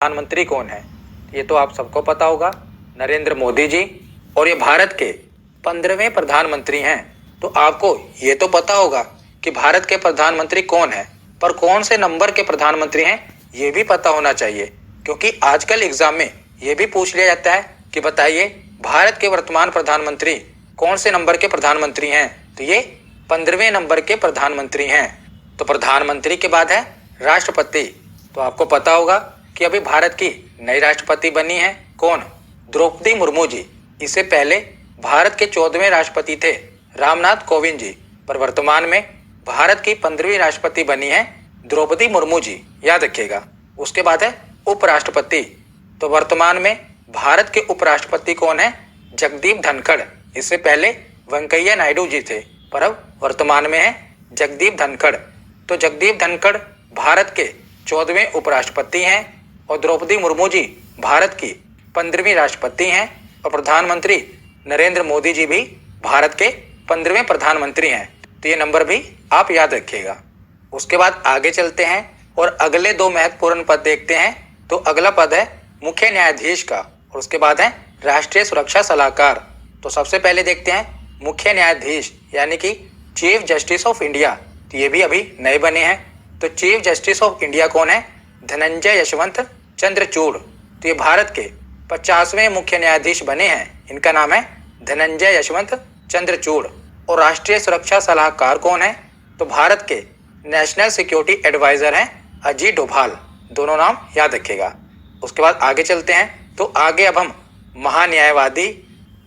प्रधानमंत्री कौन है? ये तो आप सबको पता होगा, नरेंद्र मोदी जी। और ये भारत के 15वें प्रधानमंत्री हैं। तो आपको ये तो पता होगा कि भारत के प्रधानमंत्री कौन है, पर कौन से नंबर के प्रधानमंत्री हैं ये भी पता होना चाहिए, क्योंकि आजकल एग्जाम में ये भी पूछ लिया जाता है कि बताइए भारत के वर्तमान प्रधानमंत्री कौन से नंबर के प्रधानमंत्री हैं। तो ये 15वें नंबर के प्रधानमंत्री हैं। तो प्रधानमंत्री के बाद है राष्ट्रपति। तो आपको पता होगा कि अभी भारत की नई राष्ट्रपति बनी है कौन? द्रौपदी मुर्मू जी। इससे पहले भारत के 14वें राष्ट्रपति थे रामनाथ कोविंद जी, पर वर्तमान में भारत की 15वीं राष्ट्रपति बनी है द्रौपदी मुर्मू जी, याद रखिएगा। उसके बाद है उपराष्ट्रपति। तो वर्तमान में भारत के उपराष्ट्रपति कौन है? जगदीप धनखड़। इससे पहले वेंकैया नायडू जी थे, पर अब वर्तमान में है जगदीप धनखड़। तो जगदीप धनखड़ भारत के 14वें उपराष्ट्रपति हैं और द्रौपदी मुर्मू जी भारत की 15वीं राष्ट्रपति हैं और प्रधानमंत्री नरेंद्र मोदी जी भी भारत के 15वें प्रधानमंत्री हैं। तो ये नंबर भी आप याद रखिएगा। उसके बाद आगे चलते हैं और अगले दो महत्वपूर्ण पद देखते हैं। तो अगला पद है मुख्य न्यायाधीश का और उसके बाद है राष्ट्रीय सुरक्षा सलाहकार। तो सबसे पहले देखते हैं मुख्य न्यायाधीश यानी कि चीफ जस्टिस ऑफ इंडिया। तो ये भी अभी नए बने हैं। तो चीफ जस्टिस ऑफ इंडिया कौन है? धनंजय यशवंत चंद्रचूड़। तो ये भारत के 50वें मुख्य न्यायाधीश बने हैं। इनका नाम है धनंजय यशवंत चंद्रचूड़। और राष्ट्रीय सुरक्षा सलाहकार कौन है? तो भारत के नेशनल सिक्योरिटी एडवाइजर हैं अजीत डोभाल। दोनों नाम याद रखिएगा। उसके बाद आगे चलते हैं। तो आगे अब हम महान्यायवादी,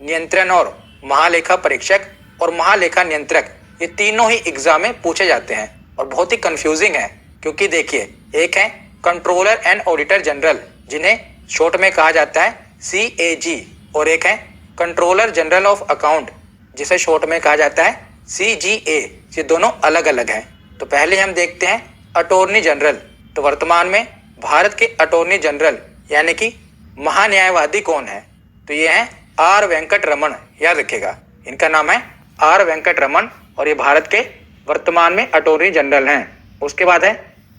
नियंत्रण और महालेखा परीक्षक और महालेखा नियंत्रक, ये तीनों ही एग्जाम में पूछे जाते हैं और बहुत ही कंफ्यूजिंग है, क्योंकि देखिए एक है कंट्रोलर एंड ऑडिटर जनरल, जिन्हें शॉर्ट में कहा जाता है CAG, और एक है कंट्रोलर जनरल ऑफ अकाउंट, जिसे शॉर्ट में कहा जाता है CGA। ये दोनों अलग अलग हैं। तो पहले हम देखते हैं अटॉर्नी जनरल। तो वर्तमान में भारत के अटॉर्नी जनरल यानी कि महान्यायवादी कौन है? तो ये है R वेंकट रमन, याद रखिएगा। इनका नाम है R वेंकट रमन और ये भारत के वर्तमान में अटॉर्नी जनरल हैं। उसके बाद है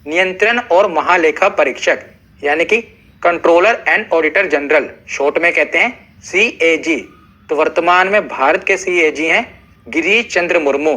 नियंत्रण और महालेखा परीक्षक यानी कि controller and auditor general, short में कहते हैं CAG। तो वर्तमान में भारत के CAG हैं गिरीश चंद्र मुर्मू।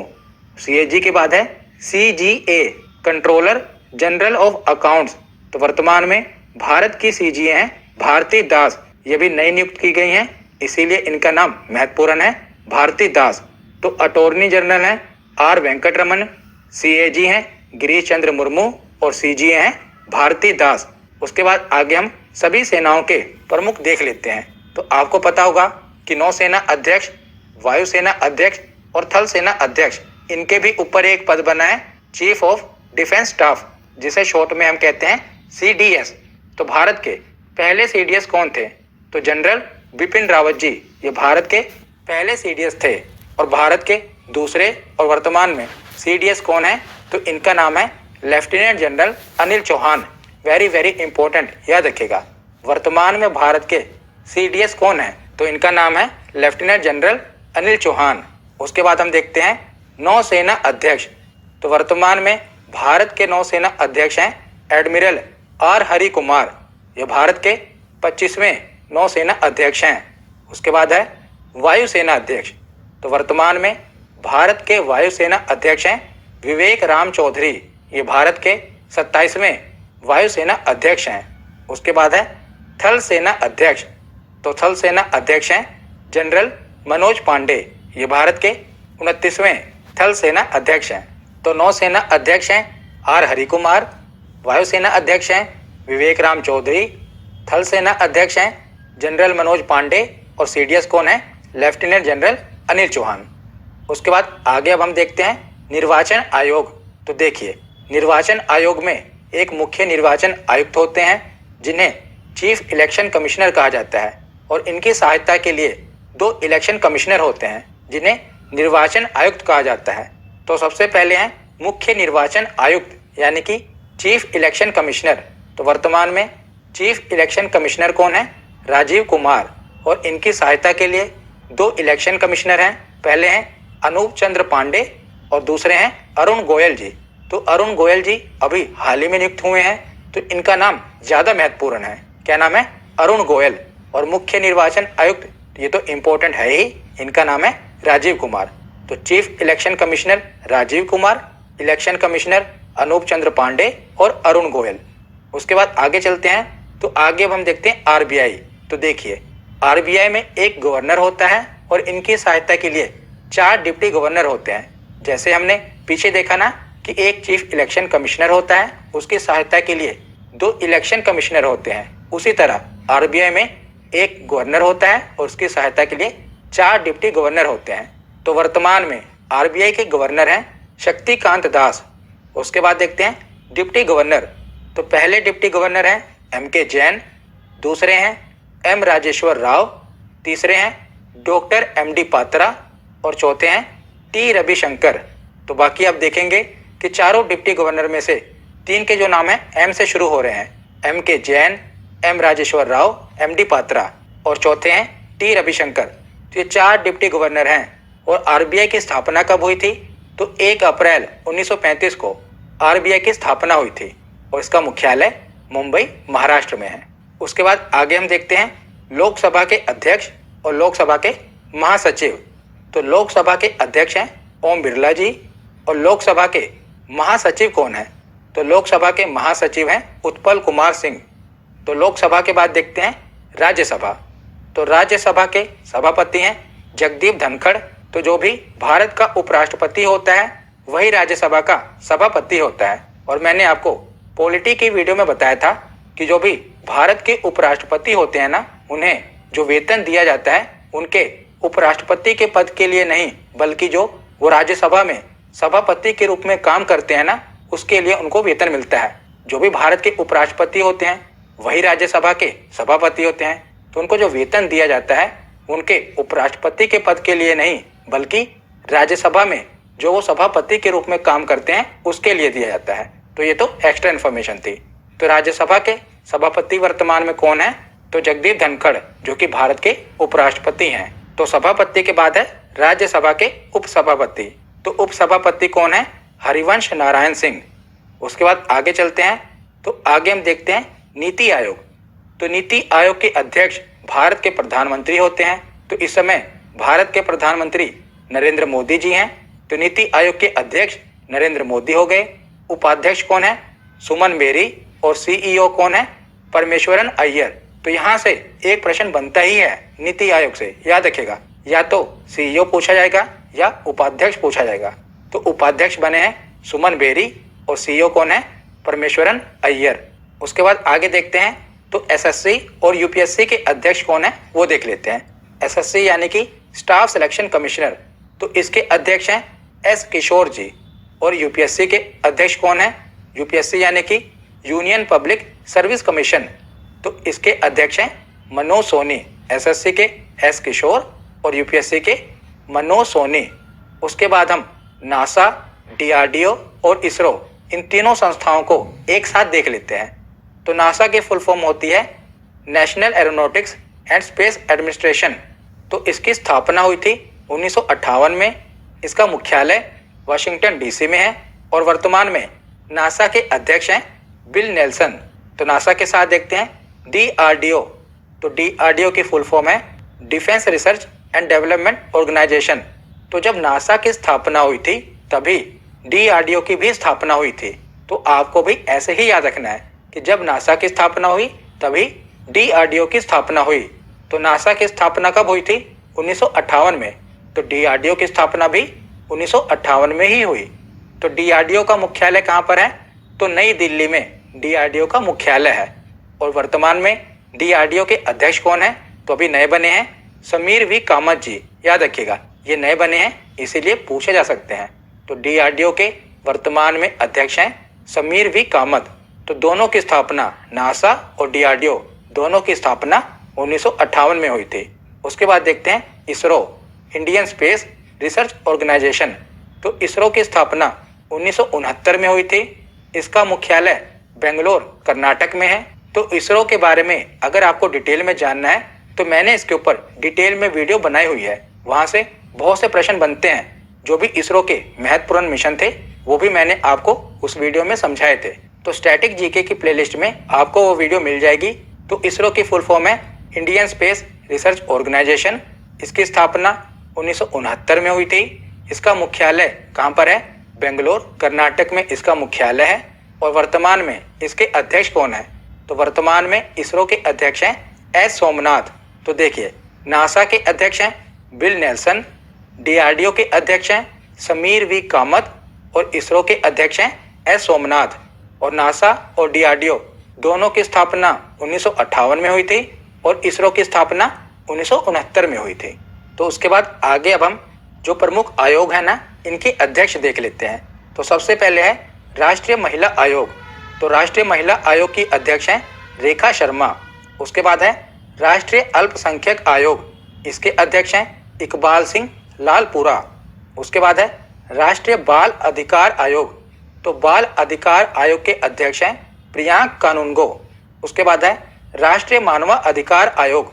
CAG के बाद है CGA, controller general of accounts. तो वर्तमान में भारत की CGA हैं भारती दास। ये भी नई नियुक्त की गई हैं, इसीलिए इनका नाम महत्वपूर्ण है भारती दास। तो अटॉर्नी जनरल हैं R वेंकट रमन, CAG हैं गिरीश चंद्र मुर्मू और CGA हैं भारती दास। उसके बाद आगे हम सभी सेनाओं के प्रमुख देख लेते हैं। तो आपको पता होगा कि नौसेना अध्यक्ष, वायुसेना अध्यक्ष और थल सेना अध्यक्ष, इनके भी ऊपर एक पद बना है चीफ ऑफ डिफेंस स्टाफ, जिसे शॉर्ट में हम कहते हैं CDS। तो भारत के पहले CDS कौन थे? तो जनरल बिपिन रावत जी, ये भारत के पहले CDS थे। और भारत के दूसरे और वर्तमान में CDS कौन है? तो इनका नाम है lieutenant general Anil Chauhan. Very very important, याद रखिएगा। वर्तमान में भारत के CDS कौन है? तो इनका नाम है लेफ्टिनेंट जनरल अनिल चौहान। उसके बाद हम देखते हैं नौसेना अध्यक्ष। तो वर्तमान में भारत के नौसेना अध्यक्ष हैं एडमिरल R हरि कुमार। ये भारत के 25वें नौसेना अध्यक्ष हैं। उसके बाद है वायुसेना अध्यक्ष। तो वर्तमान में भारत के वायुसेना अध्यक्ष हैं विवेक राम चौधरी। ये भारत के 27वें वायुसेना अध्यक्ष हैं। उसके बाद है थल सेना अध्यक्ष। तो थल सेना अध्यक्ष हैं जनरल मनोज पांडे। ये भारत के 29वें थल सेना अध्यक्ष हैं। तो नौसेना अध्यक्ष हैं R हरि कुमार, वायुसेना अध्यक्ष हैं विवेक राम चौधरी, थल सेना अध्यक्ष हैं जनरल मनोज पांडे और CDS कौन है? Lieutenant general Anil Chauhan. उसके बाद आगे अब हम देखते हैं निर्वाचन आयोग। तो देखिए निर्वाचन आयोग में एक मुख्य निर्वाचन आयुक्त होते हैं, जिन्हें चीफ इलेक्शन कमिश्नर कहा जाता है, और इनकी सहायता के लिए 2 इलेक्शन कमिश्नर होते हैं, जिन्हें निर्वाचन आयुक्त कहा जाता है। तो सबसे पहले हैं मुख्य निर्वाचन आयुक्त यानी कि चीफ इलेक्शन कमिश्नर। तो वर्तमान में चीफ इलेक्शन कमिश्नर कौन है? राजीव कुमार। और इनकी सहायता के लिए 2 इलेक्शन कमिश्नर हैं। पहले हैं अनूप चंद्र पांडे और दूसरे हैं अरुण गोयल जी। तो अरुण गोयल जी अभी हाल ही में नियुक्त हुए हैं, तो इनका नाम ज़्यादा महत्वपूर्ण है। क्या नाम है, अरुण गोयल। और मुख्य निर्वाचन आयुक्त, ये तो इम्पोर्टेंट है ही, इनका नाम है राजीव कुमार। तो chief election commissioner Rajiv Kumar, election commissioner Anup Chandra Pande और अरुण गोयल। उसके बाद आगे चलते हैं, तो आगे अब हम देखते हैं आरबीआई। तो देखिए, आरबीआई में एक गवर्नर होता है और इनकी सहायता के लिए 4 डिप्टी गवर्नर होते हैं। जैसे हमने पीछे देखा ना कि एक चीफ इलेक्शन कमिश्नर होता है, उसकी सहायता के लिए 2 इलेक्शन कमिश्नर होते हैं, उसी तरह आरबीआई में एक गवर्नर होता है और उसकी सहायता के लिए 4 डिप्टी गवर्नर होते हैं। तो वर्तमान में आरबीआई के गवर्नर हैं शक्तिकांत दास। उसके बाद देखते हैं डिप्टी गवर्नर। तो पहले डिप्टी गवर्नर हैं एम के जैन, दूसरे हैं एम राजेश्वर राव, तीसरे हैं डॉक्टर एम डी पात्रा और चौथे हैं टी रविशंकर। तो बाकी आप देखेंगे कि चारों डिप्टी गवर्नर में से 3 के जो नाम है एम से शुरू हो रहे हैं, M K Jain, M Rajeshwar Rao, M D Patra और चौथे हैं टी रविशंकर। तो ये 4 डिप्टी गवर्नर हैं। और आरबीआई की स्थापना कब हुई थी? तो 1 अप्रैल 1935 को आरबीआई की स्थापना हुई थी और इसका मुख्यालय मुंबई महाराष्ट्र में है। उसके बाद आगे हम देखते हैं लोकसभा के अध्यक्ष और लोकसभा के महासचिव। तो लोकसभा के अध्यक्ष हैं ओम बिरला जी और लोकसभा के महासचिव कौन है? तो लोकसभा के महासचिव हैं उत्पल कुमार सिंह। तो लोकसभा के बाद देखते हैं राज्यसभा। तो राज्यसभा के सभापति हैं जगदीप धनखड़। तो जो भी भारत का उपराष्ट्रपति होता है वही राज्यसभा का सभापति होता है। और मैंने आपको पॉलिटी की वीडियो में बताया था कि जो भी भारत के उपराष्ट्रपति होते हैं ना, उन्हें जो वेतन दिया जाता है उनके उपराष्ट्रपति के पद के लिए नहीं, बल्कि जो वो राज्यसभा में सभापति के रूप में काम करते हैं ना, उसके लिए उनको वेतन मिलता है। जो भी भारत के उपराष्ट्रपति होते हैं वही राज्यसभा के सभापति होते हैं। तो उनको जो वेतन दिया जाता है उनके उपराष्ट्रपति के पद के लिए नहीं, बल्कि राज्यसभा में जो वो सभापति के रूप में काम करते हैं उसके लिए दिया जाता है। तो ये तो एक्स्ट्रा इन्फॉर्मेशन थी। तो राज्यसभा के सभापति वर्तमान में कौन है? तो जगदीप धनखड़, जो कि भारत के उपराष्ट्रपति हैं। तो सभापति के बाद है राज्यसभा के उपसभापति। तो उपसभापति कौन है? हरिवंश नारायण सिंह। उसके बाद आगे चलते हैं, तो आगे हम देखते हैं नीति आयोग। तो नीति आयोग के अध्यक्ष भारत के प्रधानमंत्री होते हैं। तो इस समय भारत के प्रधानमंत्री नरेंद्र मोदी जी हैं। तो नीति आयोग के अध्यक्ष नरेंद्र मोदी हो गए। उपाध्यक्ष कौन है? सुमन बेरी। और सीईओ कौन है? परमेश्वरन अय्यर। तो यहाँ से एक प्रश्न बनता ही है नीति आयोग से, याद रखिएगा, या तो सीईओ पूछा जाएगा या उपाध्यक्ष पूछा जाएगा। तो उपाध्यक्ष बने हैं सुमन बेरी और सीईओ कौन है? परमेश्वरन अय्यर। उसके बाद आगे देखते हैं, तो एसएससी और यूपीएससी के अध्यक्ष कौन है वो देख लेते हैं। एसएससी यानी कि स्टाफ सिलेक्शन कमिश्नर, तो इसके अध्यक्ष हैं एस किशोर जी। और यूपीएससी के अध्यक्ष कौन है? यूपीएससी यानी कि यूनियन पब्लिक सर्विस कमीशन, तो इसके अध्यक्ष हैं मनोज सोनी। एसएससी के एस किशोर और यूपीएससी के मनोज सोनी। उसके बाद हम नासा, डीआरडीओ और इसरो, इन तीनों संस्थाओं को एक साथ देख लेते हैं। तो नासा की फुल फॉर्म होती है national aeronautics and space administration. तो इसकी स्थापना हुई थी 1958 में। इसका मुख्यालय वाशिंगटन डीसी में है और वर्तमान में नासा के अध्यक्ष हैं बिल नेल्सन। तो नासा के साथ देखते हैं डीआरडीओ। तो डीआरडीओ की फुल फॉर्म है defence research and development organisation. तो जब नासा की स्थापना हुई थी तभी डीआरडीओ की भी स्थापना हुई थी। तो आपको भी ऐसे ही याद रखना है कि जब नासा की स्थापना हुई तभी डीआरडीओ की स्थापना हुई। तो नासा की स्थापना कब हुई थी? 1958 में। तो डीआरडीओ की स्थापना भी 1958 में ही हुई। तो डीआरडीओ का मुख्यालय कहाँ पर है? तो नई दिल्ली में डीआरडीओ का मुख्यालय है। और वर्तमान में डीआरडीओ के अध्यक्ष कौन है? तो अभी नए बने हैं समीर वी कामत जी। याद रखिएगा, ये नए बने हैं इसीलिए पूछे जा सकते हैं। तो डीआरडीओ के वर्तमान में अध्यक्ष हैं समीर वी कामत। तो दोनों की स्थापना, नासा और डीआरडीओ दोनों की स्थापना 1958 में हुई थी। उसके बाद देखते हैं ISRO, Indian space research organisation. तो इसरो की स्थापना 1969 में हुई थी। इसका मुख्यालय बेंगलोर कर्नाटक में है। तो इसरो के बारे में अगर आपको डिटेल में जानना है तो मैंने इसके ऊपर डिटेल में वीडियो बनाई हुई है। वहाँ से बहुत से प्रश्न बनते हैं। जो भी इसरो के महत्वपूर्ण मिशन थे वो भी मैंने आपको उस वीडियो में समझाए थे। तो स्टैटिक जीके की प्लेलिस्ट में आपको वो वीडियो मिल जाएगी। तो इसरो की फुल फॉर्म है इंडियन स्पेस रिसर्च ऑर्गेनाइजेशन। इसकी स्थापना 1969 में हुई थी। इसका मुख्यालय कहाँ पर है? बेंगलोर, कर्नाटक में इसका मुख्यालय है। और वर्तमान में इसके अध्यक्ष कौन है? तो वर्तमान में इसरो के अध्यक्ष हैं एस सोमनाथ। तो देखिए, नासा के अध्यक्ष हैं बिल नेल्सन, डीआरडीओ के अध्यक्ष हैं समीर वी कामत और इसरो के अध्यक्ष हैं एस सोमनाथ। और नासा और डीआरडीओ दोनों की स्थापना 1958 में हुई थी और इसरो की स्थापना 1969 में हुई थी। तो उसके बाद आगे अब हम जो प्रमुख आयोग है ना, इनके अध्यक्ष देख लेते हैं। तो सबसे पहले है राष्ट्रीय महिला आयोग। तो राष्ट्रीय महिला आयोग की अध्यक्ष हैं रेखा शर्मा। उसके बाद है राष्ट्रीय अल्पसंख्यक आयोग, इसके अध्यक्ष हैं इकबाल सिंह लालपुरा। उसके बाद है राष्ट्रीय बाल अधिकार आयोग। तो बाल अधिकार आयोग के अध्यक्ष हैं प्रियांक कानूनगो। उसके बाद है राष्ट्रीय मानव अधिकार आयोग।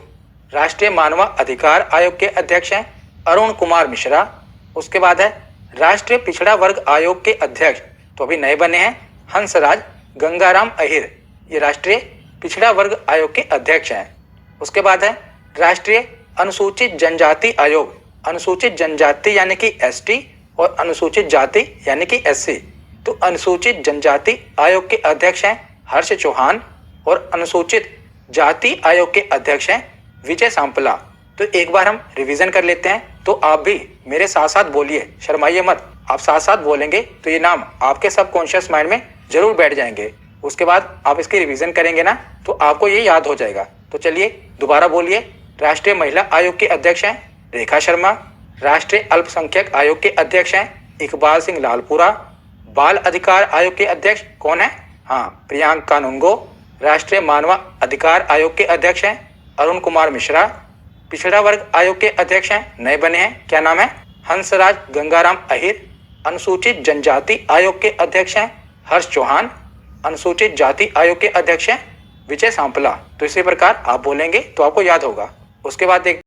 राष्ट्रीय मानव अधिकार आयोग के अध्यक्ष हैं अरुण कुमार मिश्रा। उसके बाद है राष्ट्रीय पिछड़ा वर्ग आयोग के अध्यक्ष, तो अभी नए बने हैं, हंसराज गंगाराम अहिर। ये राष्ट्रीय पिछड़ा वर्ग आयोग के अध्यक्ष हैं। उसके बाद है राष्ट्रीय अनुसूचित जनजाति आयोग। अनुसूचित जनजाति यानी कि एसटी और अनुसूचित जाति यानी कि एससी। तो अनुसूचित जनजाति आयोग के अध्यक्ष हैं हर्ष चौहान और अनुसूचित जाति आयोग के अध्यक्ष हैं विजय सांपला। तो एक बार हम रिवीजन कर लेते हैं। तो आप भी मेरे साथ साथ बोलिए, शर्माइए मत। आप साथ साथ बोलेंगे तो ये नाम आपके सबकॉन्शियस माइंड में जरूर बैठ जाएंगे। उसके बाद आप इसकी रिवीजन करेंगे ना, तो आपको ये याद हो जाएगा। तो चलिए दोबारा बोलिए। राष्ट्रीय महिला आयोग के अध्यक्ष हैं रेखा शर्मा। राष्ट्रीय अल्पसंख्यक आयोग के अध्यक्ष हैं इकबाल सिंह लालपुरा। बाल अधिकार आयोग के अध्यक्ष कौन है? हाँ, प्रियांक कानूनगो। राष्ट्रीय मानव अधिकार आयोग के अध्यक्ष हैं अरुण कुमार मिश्रा। पिछड़ा वर्ग आयोग के अध्यक्ष हैं, नए बने हैं, क्या नाम है? हंसराज गंगाराम अहिर। अनुसूचित जनजाति आयोग के अध्यक्ष हैं हर्ष चौहान। अनुसूचित जाति आयोग के अध्यक्ष हैं विजय सांपला। तो इसी प्रकार आप बोलेंगे तो आपको याद होगा। उसके बाद देख